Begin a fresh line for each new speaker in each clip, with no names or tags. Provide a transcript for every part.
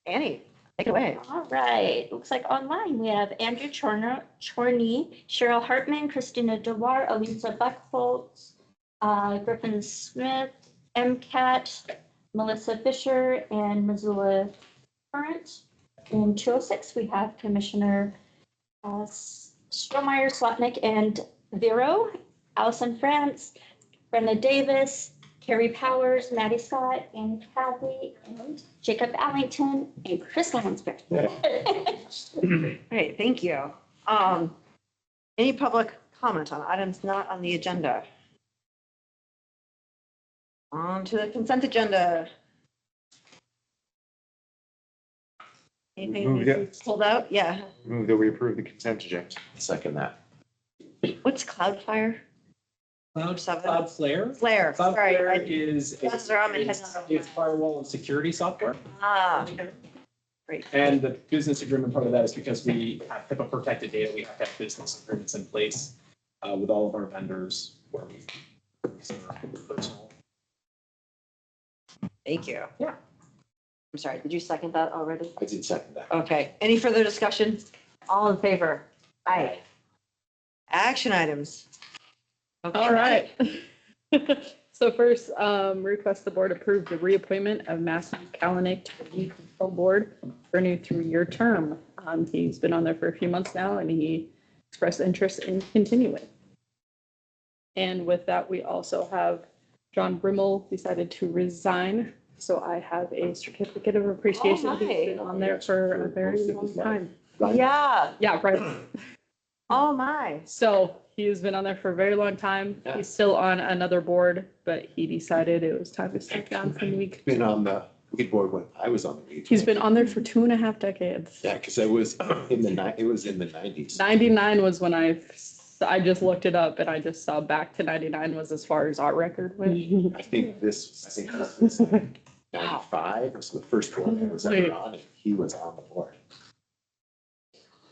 Annie, take it away.
All right, looks like online we have Andrew Chorney, Cheryl Hartman, Christina Dewar, Elisa Buckholz, Griffin Smith, MCAT, Melissa Fisher, and Missoula Current. In 206, we have Commissioner Strohmeyer, Swatnick, and Vero, Allison France, Brenda Davis, Carrie Powers, Maddie Scott, and Kathy, and Jacob Allington, and Chris Lansbury.
Great, thank you. Any public comment on items not on the agenda? On to the consent agenda.
Move
Anything
it.
pulled out? Yeah.
Move that we approve the consent agenda.
Second that.
What's Cloudfire?
Cloudflare.
Flare, sorry.
Cloudflare is
That's where I'm in.
it's firewall and security software.
Great.
And the business agreement part of that is because we have HIPAA protected data, we have to have business agreements in place with all of our vendors where we.
Thank you.
Yeah.
I'm sorry, did you second that already?
I did second that.
Okay, any further discussion? All in favor? Aye. Action items. Okay.
All right. So first, request the board approve the reappointment of Matthew Kalanick to the Weed Control Board for a new 3-year term. He's been on there for a few months now and he expressed interest in continuing. And with that, we also have John Brimmel decided to resign. So I have a certificate of appreciation.
Oh,
He's been on there for a very long time.
Yeah,
Yeah, right.
oh my.
So he's been on there for a very long time.
Yeah.
He's still on another board, but he decided it was time to step down from the week.
Been on the weed board when I was on the weed.
He's been on there for 2.5 decades.
Yeah, because it was in the it was in the 90s.
99 was when I just looked it up and I just saw back to 99 was as far as our record went.
I think this was 95. It was the first one I was ever on, and he was on the board.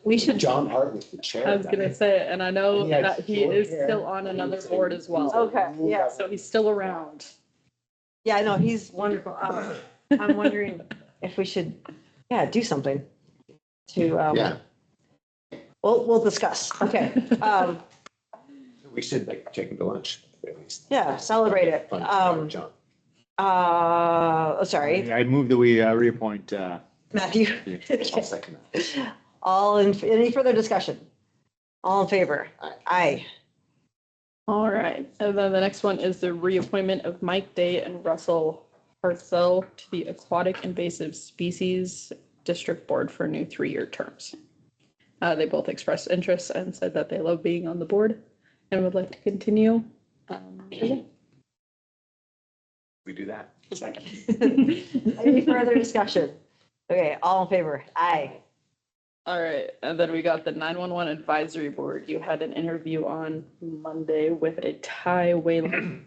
We should,
John Hart was the chair.
I was gonna say it, and I know
He had
that he
short
is
hair.
still on another board as well.
okay, yeah.
So he's still around.
Yeah, no, he's wonderful. I'm wondering if we should, yeah, do something to,
Yeah,
we'll discuss. Okay.
we should like take him to lunch at least.
Yeah, celebrate it.
Fun, John.
Sorry,
I move that we reappoint,
Matthew.
I'll second that.
All in, any further discussion? All in favor? Aye.
All right, and then the next one is the reappointment of Mike Day and Russell Hartzell to the Aquatic Invasive Species District Board for new 3-year terms. They both expressed interest and said that they love being on the board and would like to continue.
We do that.
Any further discussion? Okay, all in favor? Aye.
All right, and then we got the 911 Advisory Board. You had an interview on Monday with a Ty Whalen.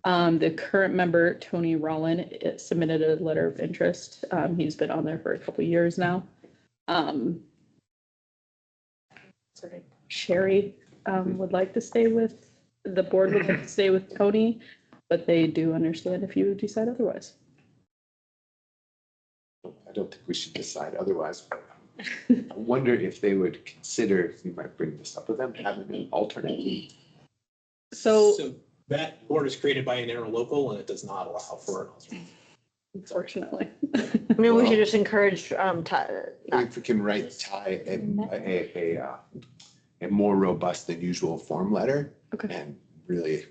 The current member, Tony Rollin, submitted a letter of interest. He's been on there for a couple years now. Sherry would like to stay with, the board would like to stay with Tony, but they do understand if you decide otherwise.
I don't think we should decide otherwise. I wonder if they would consider, we might bring this up with them, having an alternate.
So
That board is created by an interlocal and it does not allow for an alternate.
unfortunately.
I mean, we should just encourage, Ty,
If we can write Ty a more robust than usual form letter.
Okay.
And really.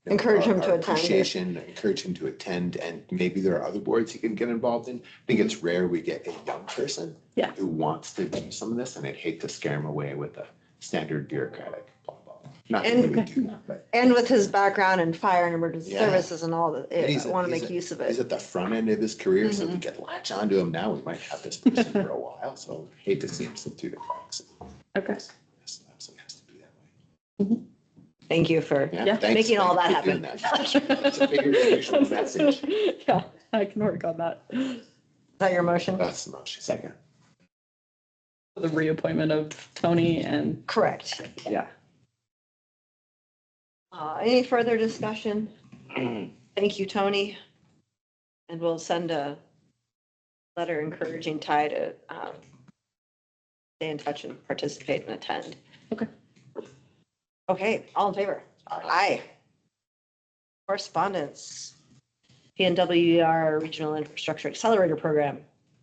Encourage him to
our
attend.
Appreciation, encourage him to attend, and maybe there are other boards he can get involved in. I think it's rare we get a young person.
Yeah.
Who wants to do some of this, and I'd hate to scare him away with a standard bureaucratic blah, blah, blah. Not that we would do that, but.
and with his background in fire and emergency
Yeah.
services and all that,
And
I
he's-
want to
he's
make
a-
use of
He's
it.
at the front end of his career, so if we can latch onto him now, we might have this person for a while, so hate to see him slip through the cracks.
Okay.
Yes, absolutely has to be that way.
Thank you for
Yeah.
thanks-
making all that
thanks for
happen.
doing that. It's a bigger visual message.
Yeah, I can work on that.
Is that your motion?
That's the motion. Second.
The reappointment of Tony and,
Correct.
yeah.
Any further discussion? Thank you, Tony. And we'll send a letter encouraging Ty to stay in touch and participate and attend.
Okay.
Okay, all in favor? Aye. Correspondence. PNWR Regional Infrastructure Accelerator Program,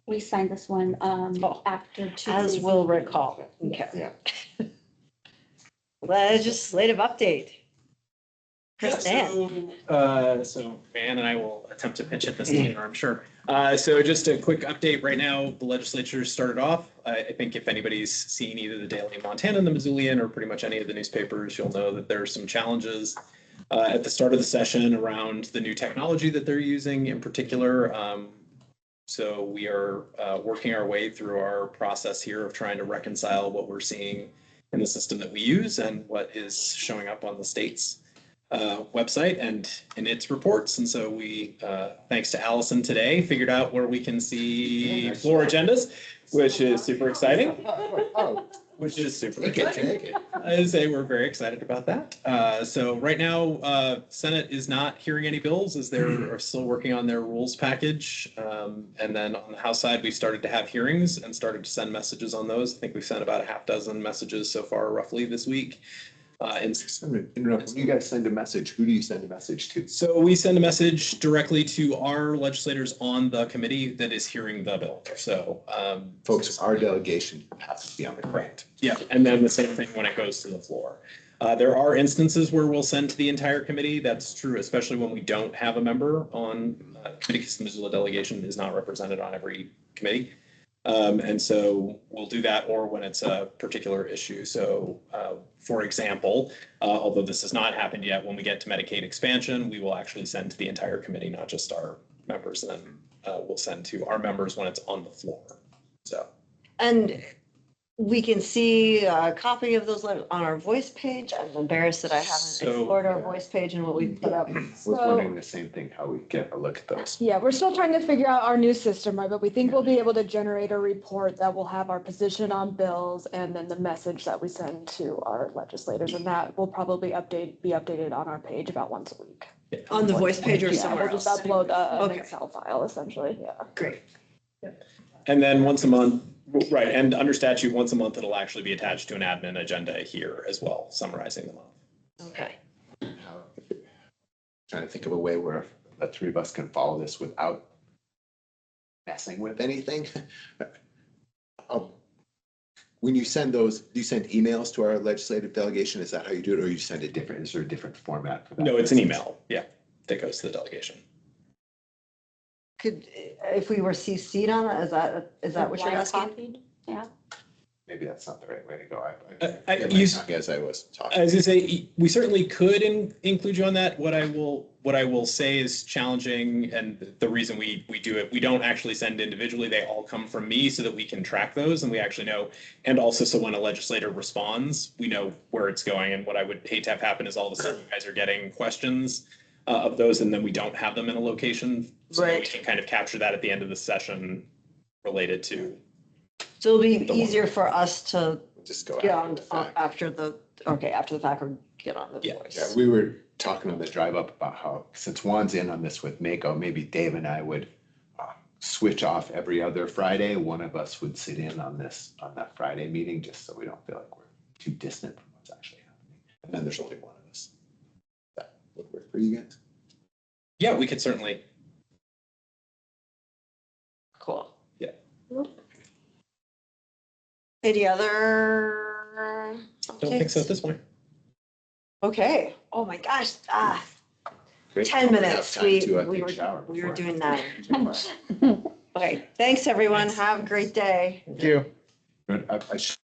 We signed this one
Oh,
after two.
as
days.
will recall. Okay.
Yeah.
Legislative update. Chris Dan.
So Ann and I will attempt to pitch it this evening, I'm sure. So just a quick update right now, the legislature started off. I think if anybody's seen either the Daily Montanan, the Missoulian, or pretty much any of the newspapers, you'll know that there are some challenges at the start of the session around the new technology that they're using in particular. So we are working our way through our process here of trying to reconcile what we're seeing in the system that we use and what is showing up on the state's website and in its reports. And so we, thanks to Allison today, figured out where we can see floor agendas, which is super exciting.
Oh,
Which is super
take it,
exciting.
take it.
I say we're very excited about that. So right now, Senate is not hearing any bills as they're still working on their rules package. And then on the House side, we started to have hearings and started to send messages on those. I think we've sent about a half dozen messages so far roughly this week. And
Interrupt. When you guys send a message, who do you send a message to?
so we send a message directly to our legislators on the committee that is hearing the bill. So,
Folks, our delegation has to be on the
correct. Yeah, and then the same thing when it goes to the floor. There are instances where we'll send to the entire committee. That's true, especially when we don't have a member on committee, because the Missoula delegation is not represented on every committee. And so we'll do that, or when it's a particular issue. So, for example, although this has not happened yet, when we get to Medicaid expansion, we will actually send to the entire committee, not just our members. And then we'll send to our members when it's on the floor. So.
And we can see a copy of those letters on our voice page. I'm embarrassed that I haven't
So-
explored our voice page and what we put up.
Was
So-
wondering the same thing, how we get a look at those.
Yeah, we're still trying to figure out our new system, right? But we think we'll be able to generate a report that will have our position on bills and then the message that we send to our legislators. And that will probably be updated on our page about once a week.
On the voice page or
Yeah,
somewhere
we'll just
else?
upload an
Okay.
Excel file essentially, yeah.
Great.
And then once a month, right, and under statute, once a month, it'll actually be attached to an admin agenda here as well, summarizing the month.
Okay.
Trying to think of a way where the three of us can follow this without messing with anything. When you send those, do you send emails to our legislative delegation? Is that how you do it? Or you send it different? Is there a different format for that?
No, it's an email, yeah, that goes to the delegation.
Could, if we were CC'd on it, is that what you're
Live
asking?
copied, yeah.
Maybe that's not the right way to go.
As
I was talking.
I say, we certainly could include you on that. What I will say is challenging, and the reason we do it, we don't actually send individually. They all come from me so that we can track those and we actually know. And also, so when a legislator responds, we know where it's going. And what I would hate to have happen is all of a sudden you guys are getting questions of those, and then we don't have them in a location. So that we
Right.
can kind of capture that at the end of the session related to.
So it'll be
The one.
easier for us to
Just go
get
after
on
the fact.
after the fact or get on the
Yeah.
voice.
Yeah, we were talking on the drive up about how, since Juan's in on this with Mako, maybe Dave and I would switch off every other Friday. One of us would sit in on that Friday meeting, just so we don't feel like we're too distant from what's actually happening. And then there's only one of us. That would work for you guys?
Yeah, we could certainly.
Cool.
Yeah.
Any other?
Don't think so at this point.
Okay. Oh my gosh.
Great.
10
We have
minutes.
time to, I think, shower
We were
before.
doing that. Okay. Thanks, everyone. Have a great day.
Thank you.
But I should